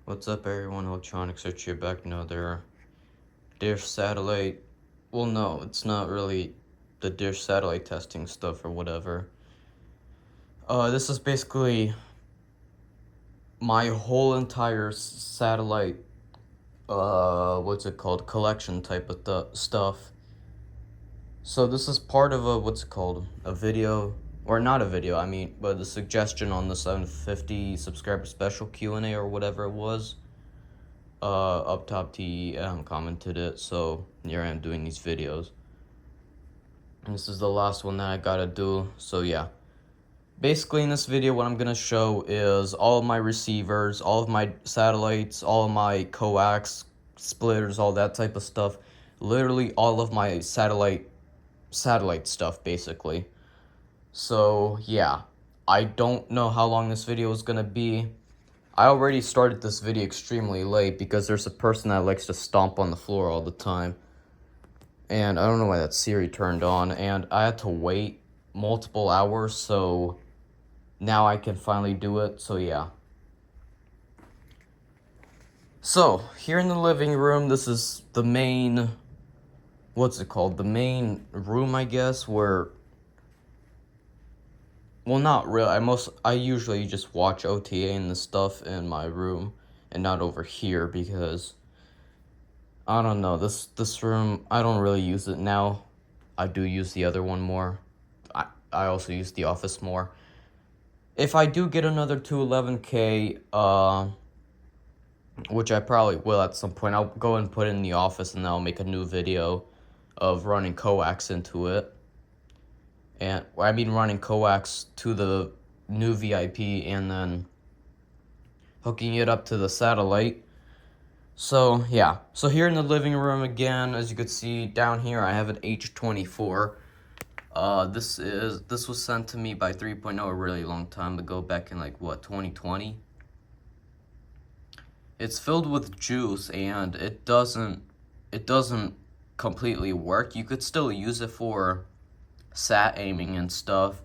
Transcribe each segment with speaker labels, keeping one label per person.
Speaker 1: What's up, everyone? Electronics Search here, back another dish satellite. Well, no, it's not really the dish satellite testing stuff or whatever. This is basically my whole entire satellite, what's it called? Collection type of stuff. So this is part of a video, or not a video, but a suggestion on the 750 subscriber special Q&A or whatever it was. Up top TEM commented it, so here I am doing these videos. And this is the last one that I gotta do, so yeah. Basically in this video what I'm gonna show is all of my receivers, all of my satellites, all of my coax, splitters, all that type of stuff. Literally all of my satellite stuff, basically. So yeah, I don't know how long this video is gonna be. I already started this video extremely late because there's a person that likes to stomp on the floor all the time. And I don't know why that Siri turned on, and I had to wait multiple hours, so now I can finally do it, so yeah. So, here in the living room, this is the main, the main room, I guess, where, well, not really, I usually just watch OTA and the stuff in my room, and not over here, because I don't know, this room, I don't really use it now. I do use the other one more. I also use the office more. If I do get another 211K, which I probably will at some point, I'll go and put it in the office and then I'll make a new video of running coax into it. And running coax to the new VIP and then hooking it up to the satellite. So yeah, so here in the living room again, as you can see down here, I have an H24. This was sent to me by 3.0 a really long time ago, back in 2020. It's filled with juice and it doesn't completely work. You could still use it for sat aiming and stuff.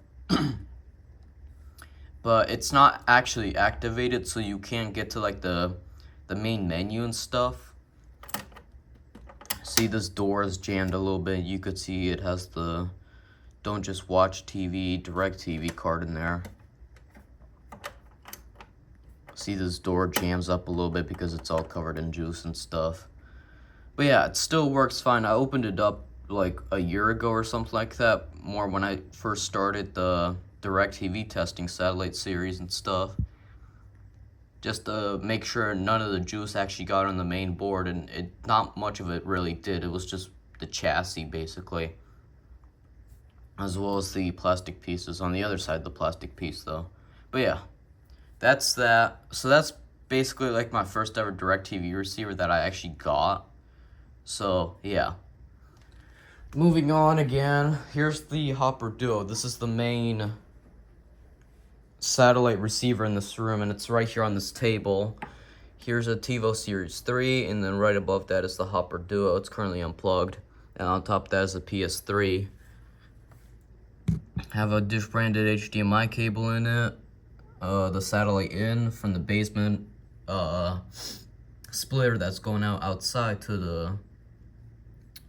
Speaker 1: But it's not actually activated, so you can't get to the main menu and stuff. See, this door is jammed a little bit. You could see it has the Don't Just Watch TV, DirecTV card in there. See, this door jams up a little bit because it's all covered in juice and stuff. But yeah, it still works fine. I opened it up like a year ago or something like that, more when I first started the DirecTV testing satellite series and stuff. Just to make sure none of the juice actually got on the main board, and not much of it really did. It was just the chassis, basically. As well as the plastic pieces on the other side of the plastic piece, though. But yeah, that's that. So that's basically like my first ever DirecTV receiver that I actually got. So yeah. Moving on again, here's the Hopper Duo. This is the main satellite receiver in this room, and it's right here on this table. Here's a TiVo Series 3, and then right above that is the Hopper Duo. It's currently unplugged, and on top of that is a PS3. Have a dish branded HDMI cable in it, the satellite in from the basement splitter that's going outside to the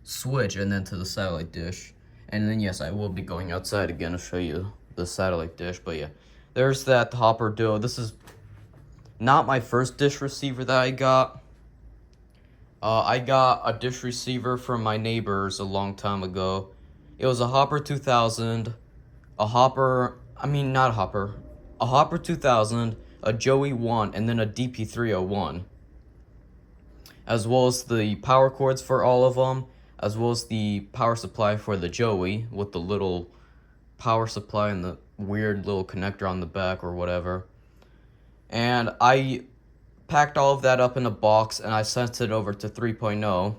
Speaker 1: switch and then to the satellite dish. And then yes, I will be going outside again to show you the satellite dish, but yeah. There's that Hopper Duo. This is not my first dish receiver that I got. I got a dish receiver from my neighbors a long time ago. It was a Hopper 2000, a Hopper 2000, a Joey 1, and then a DP301. As well as the power cords for all of them, as well as the power supply for the Joey with the little power supply and the weird little connector on the back or whatever. And I packed all of that up in a box and I sent it over to 3.0.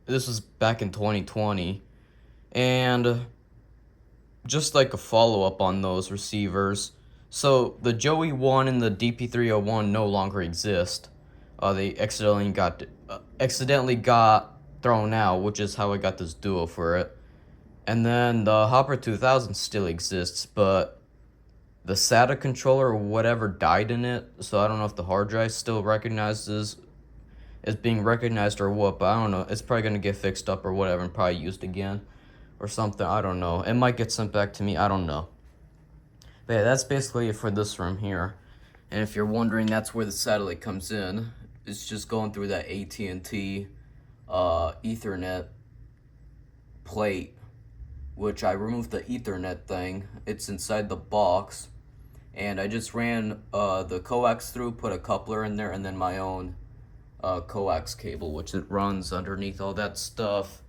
Speaker 1: This was back in 2020. And just like a follow-up on those receivers. So the Joey 1 and the DP301 no longer exist. They accidentally got thrown out, which is how I got this Duo for it. And then the Hopper 2000 still exists, but the SATA controller or whatever died in it, so I don't know if the hard drive still recognizes is being recognized or what, but I don't know. It's probably gonna get fixed up or whatever and probably used again or something. I don't know. It might get sent back to me. I don't know. But yeah, that's basically it for this room here. And if you're wondering, that's where the satellite comes in. It's just going through that AT&T Ethernet plate, which I removed the Ethernet thing. It's inside the box, and I just ran the coax through, put a coupler in there, and then my own coax cable, which it runs underneath all that stuff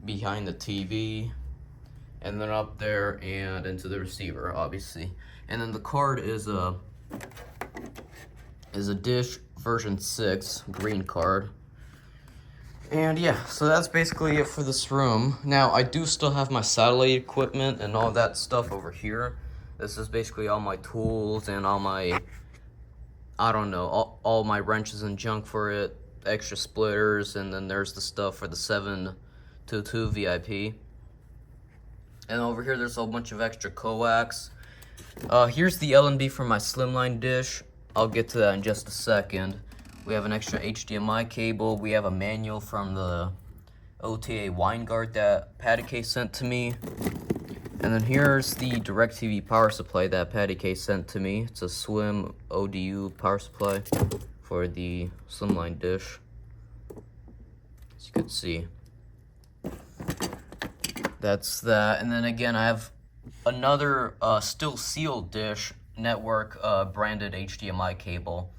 Speaker 1: behind the TV, and then up there and into the receiver, obviously. And then the card is a Dish version 6 green card. And yeah, so that's basically it for this room. Now, I do still have my satellite equipment and all that stuff over here. This is basically all my tools and all my, I don't know, all my wrenches and junk for it, extra splitters, and then there's the stuff for the 722 VIP. And over here, there's a whole bunch of extra coax. Here's the LNB for my slimline dish. I'll get to that in just a second. We have an extra HDMI cable. We have a manual from the OTA wine guard that Patty K sent to me. And then here's the DirecTV power supply that Patty K sent to me. It's a Swim ODU power supply for the slimline dish, as you can see. That's that. And then again, I have another still sealed dish network branded HDMI cable.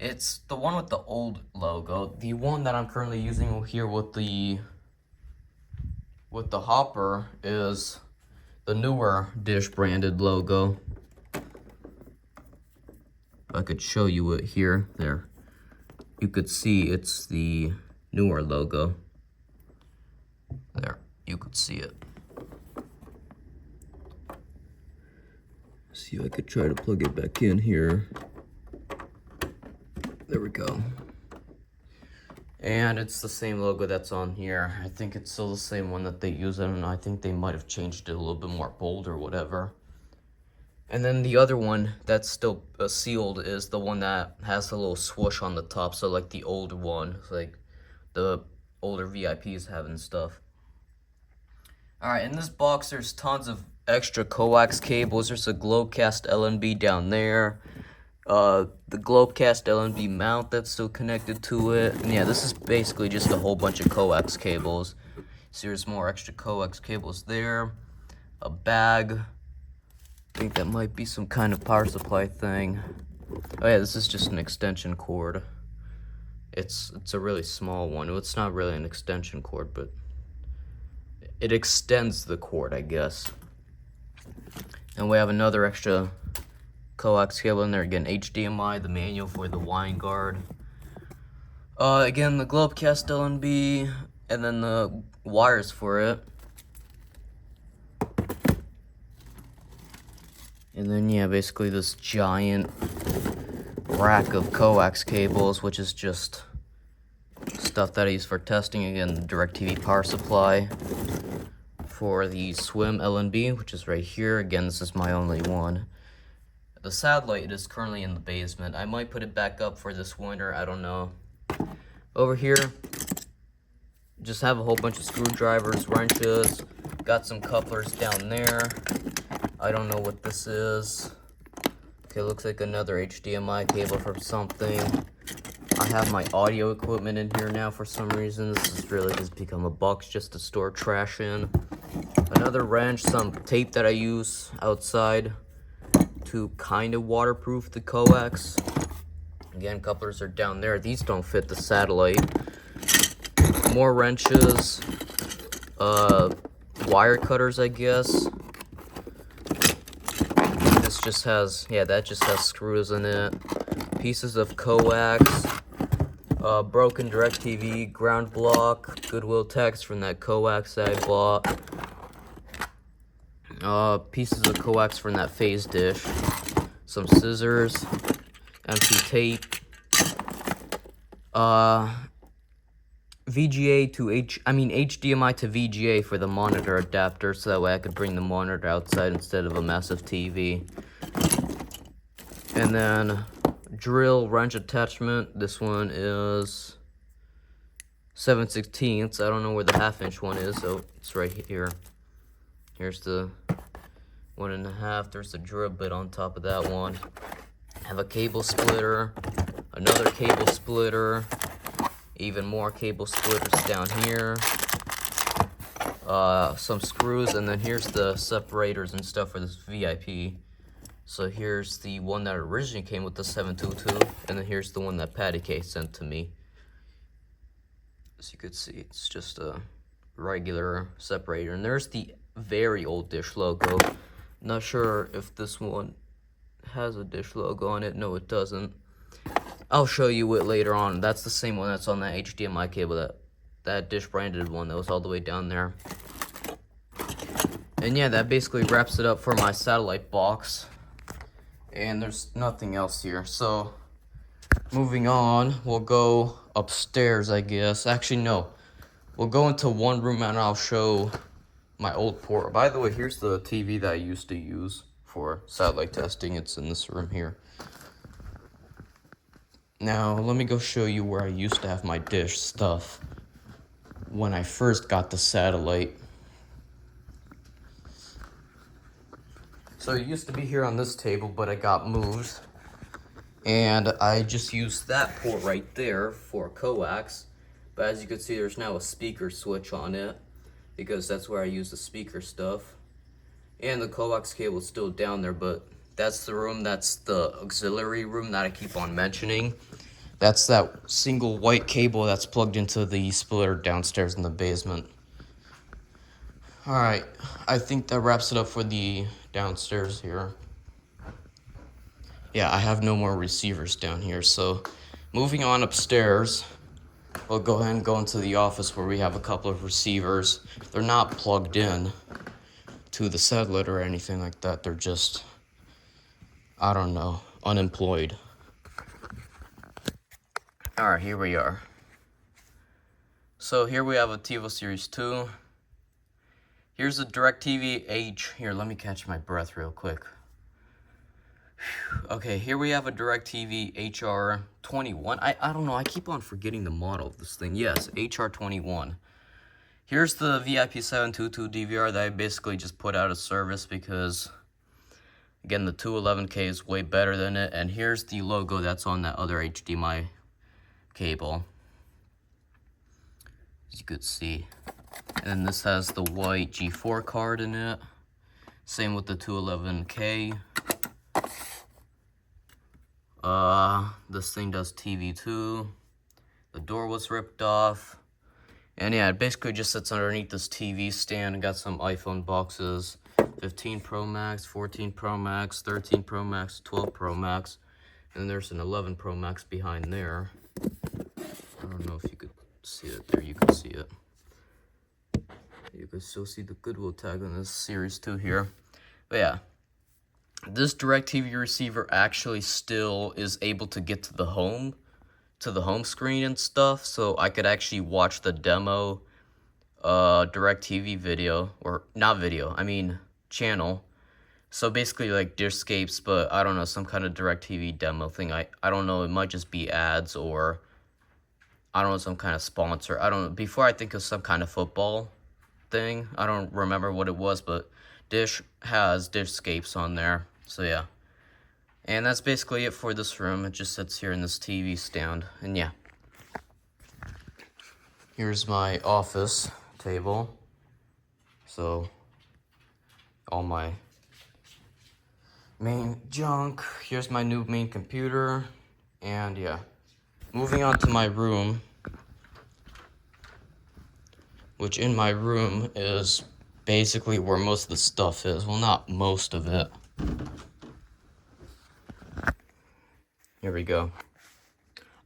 Speaker 1: It's the one with the old logo. The one that I'm currently using here with the hopper is the newer Dish branded logo. I could show you it here. There. You could see it's the newer logo. There. You could see it. See if I could try to plug it back in here. There we go. And it's the same logo that's on here. I think it's still the same one that they use. I don't know. I think they might have changed it a little bit more bold or whatever. And then the other one that's still sealed is the one that has a little swoosh on the top. So like the old one, like the older VIPs have and stuff. Alright, in this box there's tons of extra coax cables. There's a Globecast LNB down there. The Globecast LNB mount that's still connected to it. And yeah, this is basically just a whole bunch of coax cables. So there's more extra coax cables there. A bag. I think that might be some kind of power supply thing. Oh yeah, this is just an extension cord. It's a really small one. Well, it's not really an extension cord, but it extends the cord, I guess. And we have another extra coax cable in there. Again, HDMI, the manual for the wine guard. Again, the Globecast LNB, and then the wires for it. And then, yeah, basically this giant rack of coax cables, which is just stuff that I use for testing. Again, the DirecTV power supply for the Swim LNB, which is right here. Again, this is my only one. The satellite is currently in the basement. I might put it back up for this winter. I don't know. Over here, just have a whole bunch of screwdrivers, wrenches. Got some couplers down there. I don't know what this is. Okay, looks like another HDMI cable for something. I have my audio equipment in here now for some reason. This has really just become a box just to store trash in. Another wrench, some tape that I use outside to kind of waterproof the coax. Again, couplers are down there. These don't fit the satellite. More wrenches. Wire cutters, I guess. This just has, yeah, that just has screws in it. Pieces of coax. Broken DirecTV ground block. Goodwill text from that coax that I bought. Pieces of coax from that phase dish. Some scissors. Empty tape. VGA to HDMI to VGA for the monitor adapter, so that way I could bring the monitor outside instead of a massive TV. And then drill wrench attachment. This one is 7/16. I don't know where the 1/2-inch one is, so it's right here. Here's the 1.5. There's a drill bit on top of that one. Have a cable splitter, another cable splitter, even more cable splitters down here, some screws, and then here's the separators and stuff for this VIP. So here's the one that originally came with the 722, and then here's the one that Patty K sent to me. As you could see, it's just a regular separator. And there's the very old Dish logo. Not sure if this one has a Dish logo on it. No, it doesn't. I'll show you it later on. That's the same one that's on that HDMI cable, that Dish branded one that was all the way down there. And yeah, that basically wraps it up for my satellite box. And there's nothing else here. So, moving on, we'll go upstairs, I guess. Actually, no. We'll go into one room and I'll show my old port. By the way, here's the TV that I used to use for satellite testing. It's in this room here. Now, let me go show you where I used to have my Dish stuff when I first got the satellite. So it used to be here on this table, but it got moved. And I just used that port right there for coax. But as you can see, there's now a speaker switch on it, because that's where I use the speaker stuff. And the coax cable is still down there, but that's the room, that's the auxiliary room that I keep on mentioning. That's that single white cable that's plugged into the splitter downstairs in the basement. Alright, I think that wraps it up for the downstairs here. Yeah, I have no more receivers down here, so moving on upstairs, we'll go ahead and go into the office where we have a couple of receivers. They're not plugged in to the satellite or anything like that. They're just, I don't know, unemployed. Alright, here we are. So here we have a TiVo Series 2. Here's a DirecTV H. Here, let me catch my breath real quick. Okay, here we have a DirecTV HR21. I don't know, I keep on forgetting the model of this thing. Yes, HR21. Here's the VIP 722 DVR that I basically just put out of service because, again, the 211K is way better than it. And here's the logo that's on that other HDMI cable, as you could see. And then this has the white G4 card in it. Same with the 211K. This thing does TV too. The door was ripped off. And yeah, it basically just sits underneath this TV stand. And got some iPhone boxes. 15 Pro Max, 14 Pro Max, 13 Pro Max, 12 Pro Max. And there's an 11 Pro Max behind there. I don't know if you could see it. There you can see it. You can still see the Goodwill tag on this Series 2 here. But yeah, this DirecTV receiver actually still is able to get to the home screen and stuff, so I could actually watch the demo DirecTV video, or not video, I mean channel. So basically like Dishscapes, but I don't know, some kind of DirecTV demo thing. I don't know, it might just be ads, or I don't know, some kind of sponsor. I don't know. Before I think of some kind of football thing. I don't remember what it was, but Dish has Dishscapes on there. So yeah. And that's basically it for this room. It just sits here in this TV stand. And yeah. Here's my office table. So all my main junk. Here's my new main computer. And yeah. Moving on to my room, which in my room is basically where most of the stuff is. Well, not most of it. Here we go.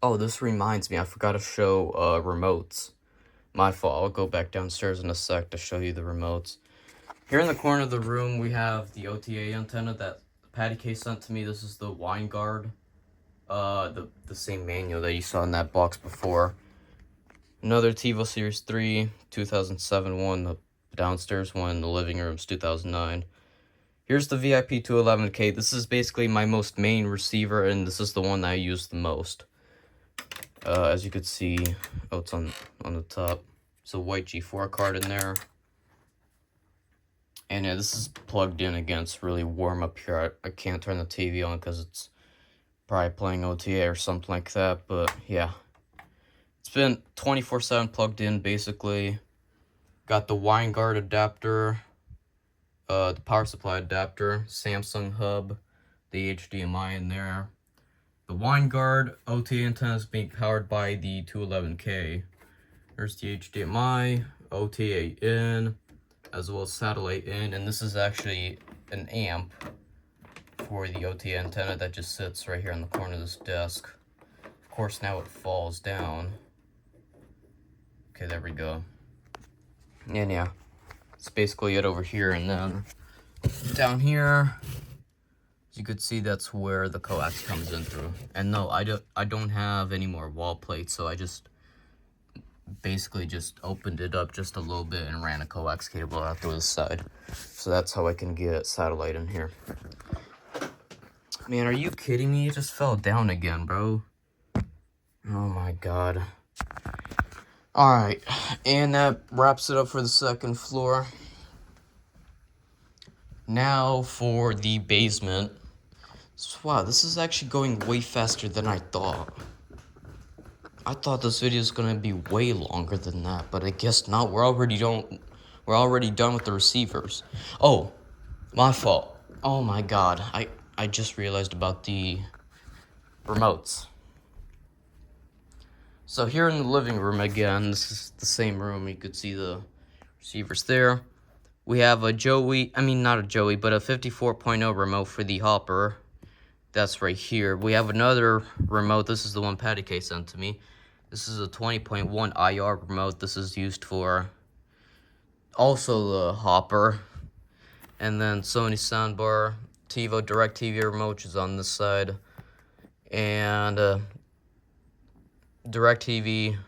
Speaker 1: Oh, this reminds me, I forgot to show remotes. My fault. I'll go back downstairs in a sec to show you the remotes. Here in the corner of the room, we have the OTA antenna that Patty K sent to me. This is the Winegard. The same manual that you saw in that box before. Another TiVo Series 3, 2007 one, the downstairs one, the living room's 2009. Here's the VIP 211K. This is basically my most main receiver, and this is the one that I use the most. As you could see, oh, it's on the top. It's a white G4 card in there. And yeah, this is plugged in again. It's really warm up here. I can't turn the TV on because it's probably playing OTA or something like that. But yeah, it's been 24/7 plugged in basically. Got the wine guard adapter, the power supply adapter, Samsung hub, the HDMI in there. The wine guard OTA antenna is being powered by the 211K. There's the HDMI, OTA in, as well as satellite in, and this is actually an amp for the OTA antenna that just sits right here in the corner of this desk. Of course, now it falls down. Okay, there we go. And yeah, it's basically it over here, and then down here, as you could see, that's where the coax comes in through. And no, I don't have any more wall plates, so I just basically just opened it up just a little bit and ran a coax cable out to the side. So that's how I can get satellite in here. Man, are you kidding me? It just fell down again, bro. Oh my god. Alright, and that wraps it up for the second floor. Now for the basement. Wow, this is actually going way faster than I thought. I thought this video was gonna be way longer than that, but I guess not. We're already done with the receivers. Oh, my fault. Oh my god, I just realized about the remotes. So here in the living room again, this is the same room. You could see the receivers there. We have a not a Joey, but a 54.0 remote for the hopper. That's right here. We have another remote. This is the one Patty K sent to me. This is a 20.1 IR remote. This is used for also the hopper. And then Sony soundbar, TiVo DirecTV remote, which is on this side. And DirecTV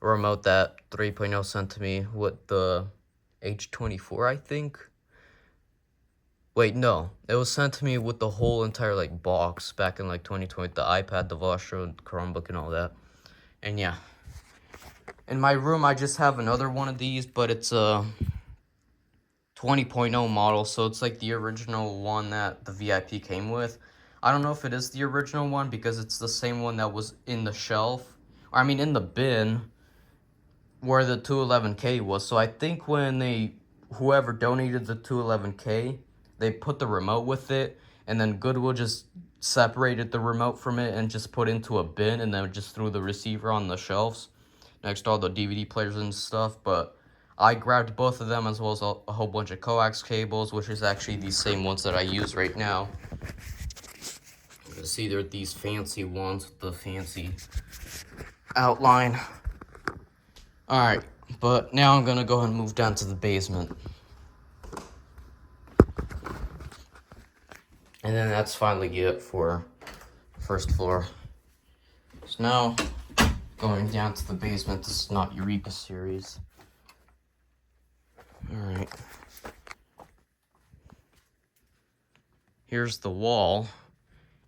Speaker 1: remote that 3.0 sent to me with the H24, I think. Wait, no. It was sent to me with the whole entire, like, box back in, like, 2020. The iPad, the Vostro, Chromebook, and all that. And, yeah. In my room, I just have another one of these, but it's a 20.0 model, so it's, like, the original one that the VIP came with. I don't know if it is the original one, because it's the same one that was in the shelf. I mean, in the bin, where the 211K was. So I think when whoever donated the 211K, they put the remote with it, and then Goodwill just separated the remote from it and just put it into a bin, and then just threw the receiver on the shelves next to all the DVD players and stuff. But I grabbed both of them, as well as a whole bunch of coax cables, which is actually the same ones that I use right now. You can see they're these fancy ones with the fancy outline. Alright, but now I'm gonna go ahead and move down to the basement. And then that's finally it for first floor. So now, going down to the basement. This is not Eureka series. Alright. Here's the wall.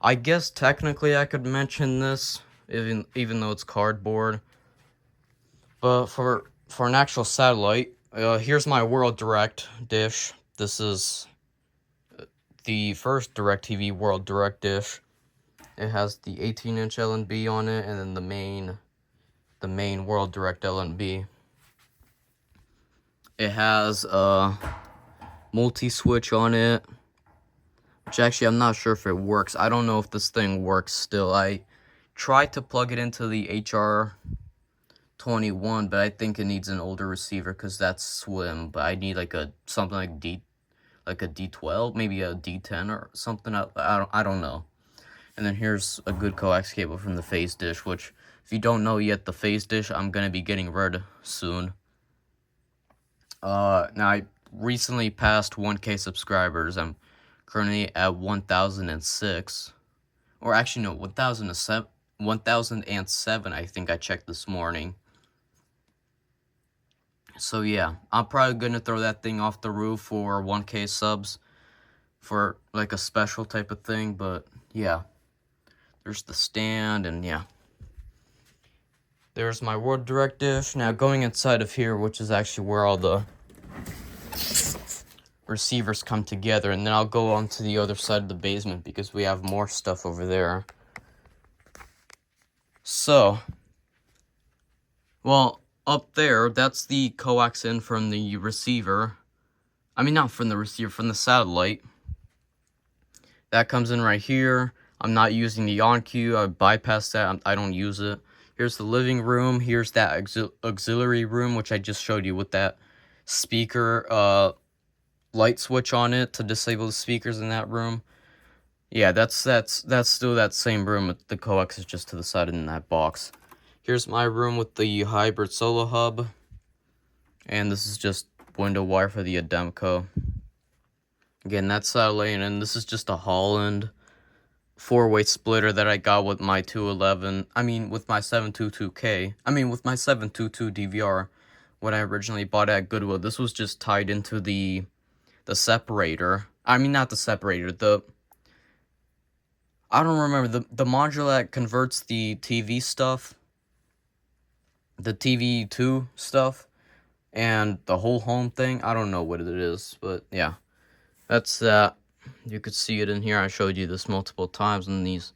Speaker 1: I guess technically I could mention this, even though it's cardboard. But for an actual satellite, here's my World Direct dish. This is the first DirecTV World Direct dish. It has the 18-inch LNB on it, and then the main World Direct LNB. It has a multi-switch on it, which actually I'm not sure if it works. I don't know if this thing works still. I tried to plug it into the HR21, but I think it needs an older receiver because that's slim. But I need like something like a D12, maybe a D10 or something. I don't know. And then here's a good coax cable from the phase dish, which if you don't know yet, the phase dish I'm gonna be getting rid soon. Now I recently passed 1K subscribers. I'm currently at 1,006, or actually no, 1,007. I think I checked this morning. So yeah, I'm probably gonna throw that thing off the roof for 1K subs. for like a special type of thing, but yeah. There's the stand, and yeah. There's my World Direct dish. Now going inside of here, which is actually where all the receivers come together, and then I'll go on to the other side of the basement because we have more stuff over there. So, well, up there, that's the coax in from the receiver. I mean, not from the receiver, from the satellite. That comes in right here. I'm not using the on-cue. I bypass that. I don't use it. Here's the living room. Here's that auxiliary room, which I just showed you with that speaker light switch on it to disable the speakers in that room. Yeah, that's still that same room. The coax is just to the side in that box. Here's my room with the hybrid solo hub. And this is just window wire for the Ademco. Again, that's satellite, and this is just a Holland 4-way splitter that I got with my 211. I mean, with my 722K. I mean, with my 722 DVR, what I originally bought at Goodwill. This was just tied into the separator. I mean, not the separator. I don't remember the module that converts the TV stuff, the TV2 stuff, and the whole home thing. I don't know what it is, but yeah, that's that. You could see it in here. I showed you this multiple times in these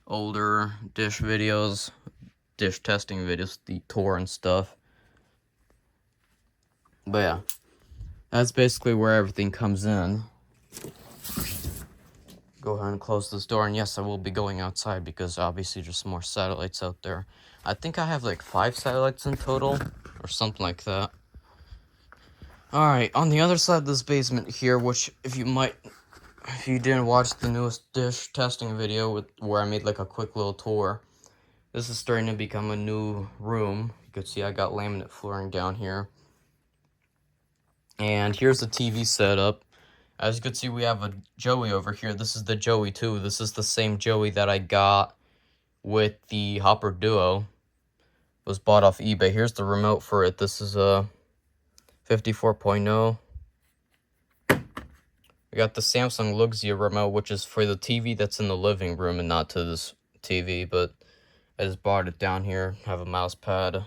Speaker 1: older dish videos, dish testing videos, the tour and stuff. But yeah, that's basically where everything comes in. Go ahead and close this door, and yes, I will be going outside because obviously there's some more satellites out there. I think I have like 5 satellites in total, or something like that. Alright, on the other side of this basement here, which if you didn't watch the newest dish testing video where I made like a quick little tour, this is starting to become a new room. You can see I got laminate flooring down here. And here's the TV setup. As you can see, we have a Joey over here. This is the Joey 2. This is the same Joey that I got with the Hopper Duo. It was bought off eBay. Here's the remote for it. This is a 54.0. We got the Samsung Luxia remote, which is for the TV that's in the living room and not to this TV, but I just bought it down here. Have a mouse pad.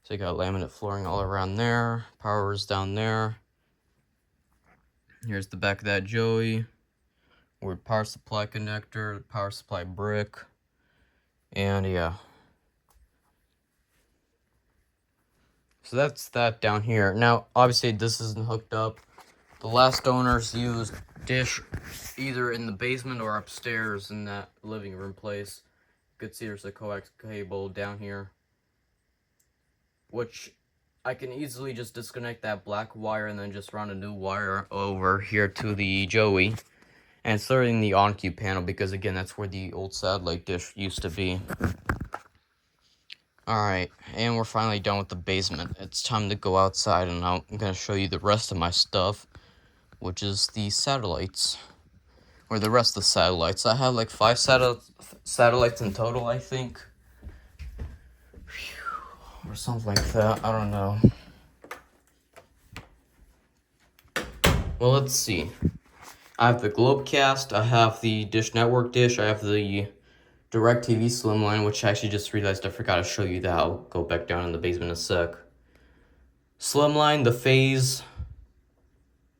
Speaker 1: So you got laminate flooring all around there. Power is down there. Here's the back of that Joey. With power supply connector, power supply brick. And yeah. So that's that down here. Now, obviously this isn't hooked up. The last owners used dish either in the basement or upstairs in that living room place. You could see there's a coax cable down here, which I can easily just disconnect that black wire and then just run a new wire over here to the Joey. And it's literally in the on-cue panel because, again, that's where the old satellite dish used to be. Alright, and we're finally done with the basement. It's time to go outside, and I'm going to show you the rest of my stuff, which is the satellites. Or the rest of the satellites. I have like 5 satellites in total, I think. Or something like that. I don't know. Well, let's see. I have the Globecast. I have the Dish Network dish. I have the DirecTV Slimline, which I actually just realized I forgot to show you that. I'll go back down in the basement in a sec. Slimline, the Phase,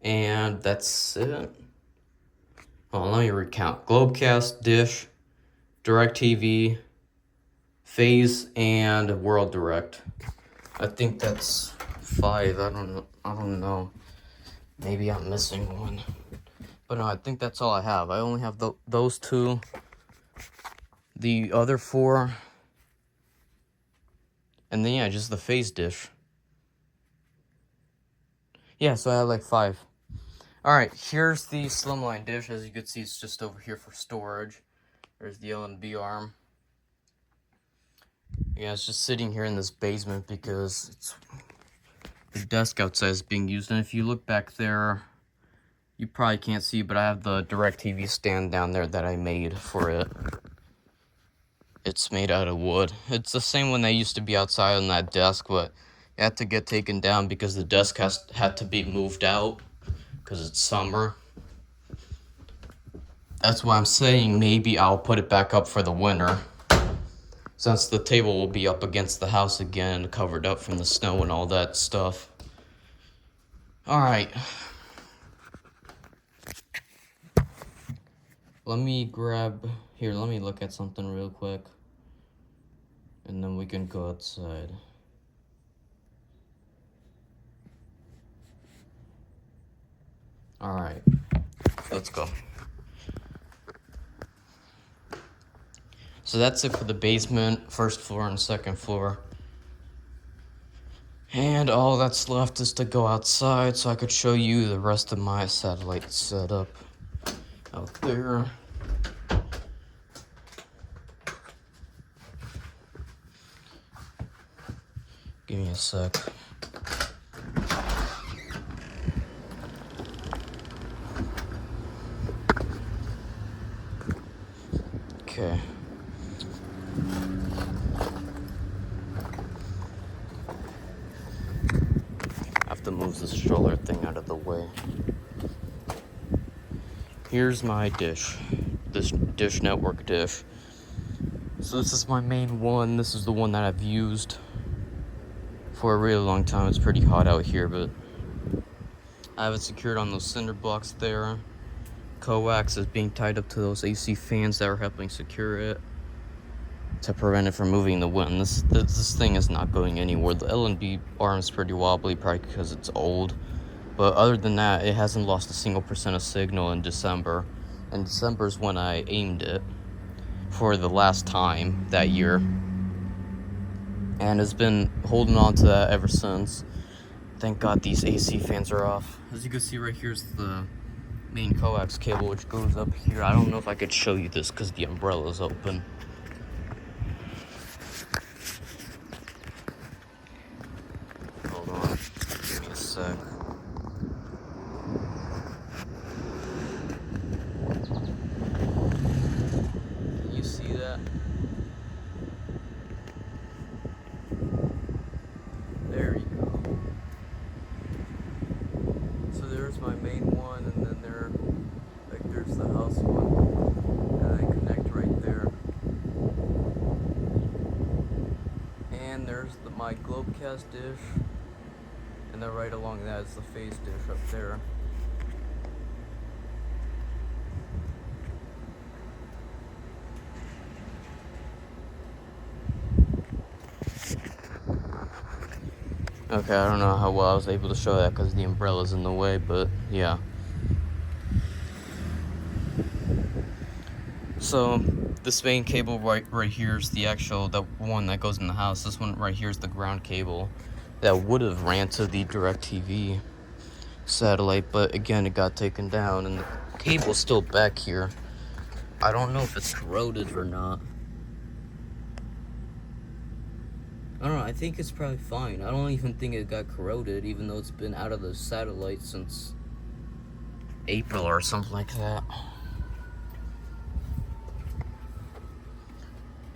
Speaker 1: and that's it. Oh, let me recount. Globecast, Dish, DirecTV, Phase, and World Direct. I think that's 5. I don't know. Maybe I'm missing one. But no, I think that's all I have. I only have those 2. The other 4. And then, yeah, just the Phase dish. Yeah, so I have like 5. Alright, here's the Slimline dish. As you can see, it's just over here for storage. There's the LNB arm. Yeah, it's just sitting here in this basement because the desk outside is being used. And if you look back there, you probably can't see, but I have the DirecTV stand down there that I made for it. It's made out of wood. It's the same one that used to be outside on that desk, but it had to get taken down because the desk had to be moved out because it's summer. That's why I'm saying maybe I'll put it back up for the winter, since the table will be up against the house again, covered up from the snow and all that stuff. Alright. Let me look at something real quick. And then we can go outside. Alright. Let's go. So that's it for the basement, first floor and second floor. And all that's left is to go outside so I could show you the rest of my satellite setup out there. Give me a sec. Okay. I have to move this stroller thing out of the way. Here's my dish. This Dish Network dish. So this is my main one. This is the one that I've used for a really long time. It's pretty hot out here, but I have it secured on those cinder blocks there. Coax is being tied up to those AC fans that are helping secure it to prevent it from moving in the wind. This thing is not going anywhere. The L&B arm is pretty wobbly, probably because it's old. But other than that, it hasn't lost a single % of signal in December. And December is when I aimed it for the last time that year. And it's been holding on to that ever since. Thank God these AC fans are off. As you can see right here's the main coax cable, which goes up here. I don't know if I could show you this because the umbrella is open. Hold on, give me a sec. Can you see that? There you go. So there's my main one, and then there's the house one, and I connect right there. And there's my Globecast dish, and then right along that is the phase dish up there. Okay, I don't know how well I was able to show that because the umbrella's in the way, but yeah. So this main cable right here is the one that goes in the house. This one right here is the ground cable that would have ran to the DirecTV satellite, but again it got taken down, and the cable's still back here. I don't know if it's corroded or not. I don't know, I think it's probably fine. I don't even think it got corroded, even though it's been out of the satellite since April or something like that.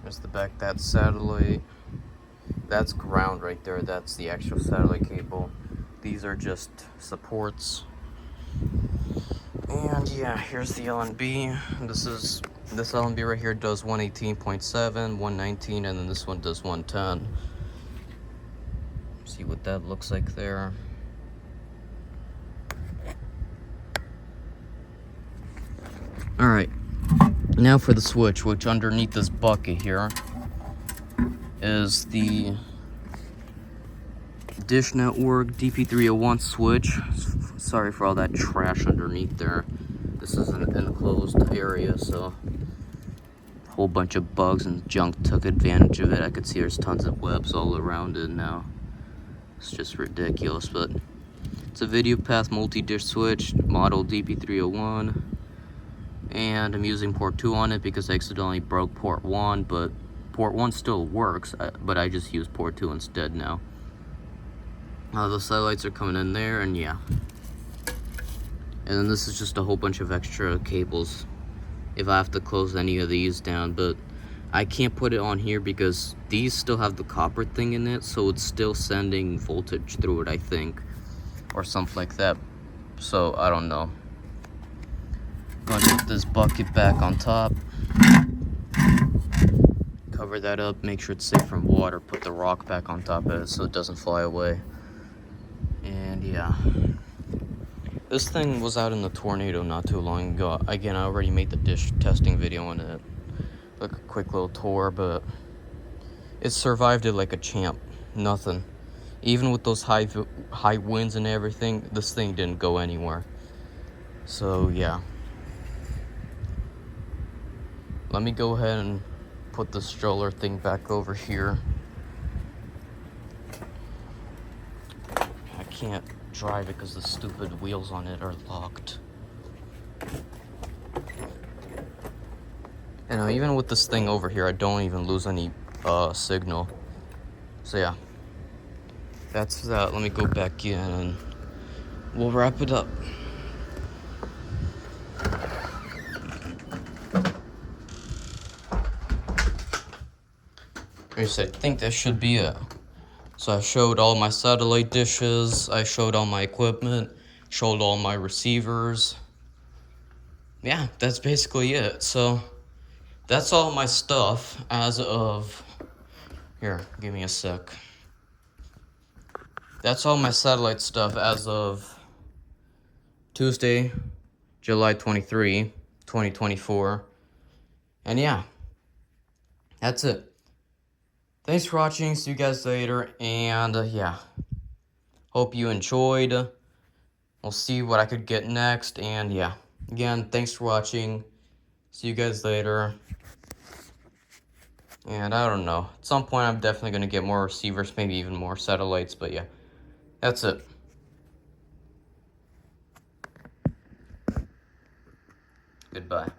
Speaker 1: There's the back, that's satellite. That's ground right there, that's the actual satellite cable. These are just supports. And yeah, here's the LNB. This LNB right here does 118.7, 119, and then this one does 110. See what that looks like there. Alright, now for the switch, which underneath this bucket here is the Dish Network DP301 switch. Sorry for all that trash underneath there. This is an enclosed area, so a whole bunch of bugs and junk took advantage of it. I could see there's tons of webs all around it now. It's just ridiculous, but it's a video path multi-dish switch, model DP301, and I'm using port 2 on it because I accidentally broke port 1, but port 1 still works, but I just use port 2 instead now. The satellites are coming in there, and yeah. And then this is just a whole bunch of extra cables if I have to close any of these down, but I can't put it on here because these still have the copper thing in it, so it's still sending voltage through it, I think, or something like that. So I don't know. going to put this bucket back on top. Cover that up, make sure it's safe from water. Put the rock back on top of it so it doesn't fly away. And yeah. This thing was out in the tornado not too long ago. Again, I already made the dish testing video on it. Like a quick little tour, but it survived it like a champ. Nothing. Even with those high winds and everything, this thing didn't go anywhere. So yeah. Let me go ahead and put the stroller thing back over here. I can't drive it because the stupid wheels on it are locked. And even with this thing over here, I don't even lose any signal. So yeah, that's that. Let me go back in and we'll wrap it up. I think that should be it. So I showed all my satellite dishes, I showed all my equipment, showed all my receivers. Yeah, that's basically it. So that's all my stuff as of, here, give me a sec. That's all my satellite stuff as of Tuesday, July 23, 2024. And yeah, that's it. Thanks for watching, see you guys later, and yeah, hope you enjoyed. We'll see what I could get next, and yeah, again, thanks for watching, see you guys later, and I don't know, at some point I'm definitely going to get more receivers, maybe even more satellites, but yeah, that's it. Goodbye.